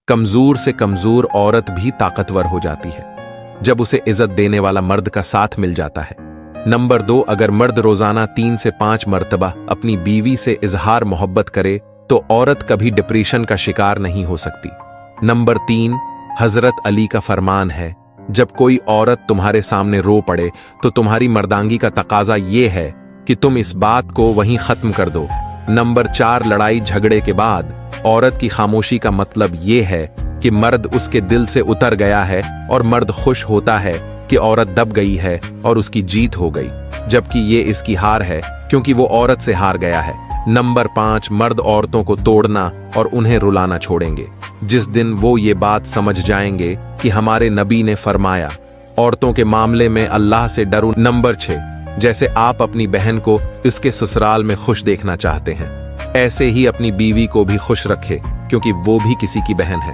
कमजोर से कमजोर औरत भी ताकतवर हो जाती है जब उसे इज्जत देने वाला मर्द का साथ मिल जाता है। नंबर 2, अगर मर्द रोजाना 3 से 5 मर्तबा अपनी बीवी से इजहार मोहब्बत करे तो औरत कभी डिप्रेशन का शिकार नहीं हो सकती। नंबर 3, हजरत अली का फरमान है, जब कोई औरत तुम्हारे सामने रो पड़े तो तुम्हारी मर्दांगी का तकाजा ये है कि तुम इस बात को वहीं खत्म कर दो। नंबर 4, लड़ाई झगड़े के बाद औरत की खामोशी का मतलब ये है कि मर्द उसके दिल से उतर गया है और मर्द खुश होता है कि औरत दब गई है और उसकी जीत हो गई, जबकि ये इसकी हार है क्योंकि वो औरत से हार गया है। नंबर 5, मर्द औरतों को तोड़ना और उन्हें रुलाना छोड़ेंगे जिस दिन वो ये बात समझ जाएंगे कि हमारे नबी ने फरमाया, औरतों के मामले में अल्लाह से डरो। नंबर 6, जैसे आप अपनी बहन को उसके ससुराल में खुश देखना चाहते हैं, ऐसे ही अपनी बीवी को भी खुश रखे क्योंकि वो भी किसी की बहन है।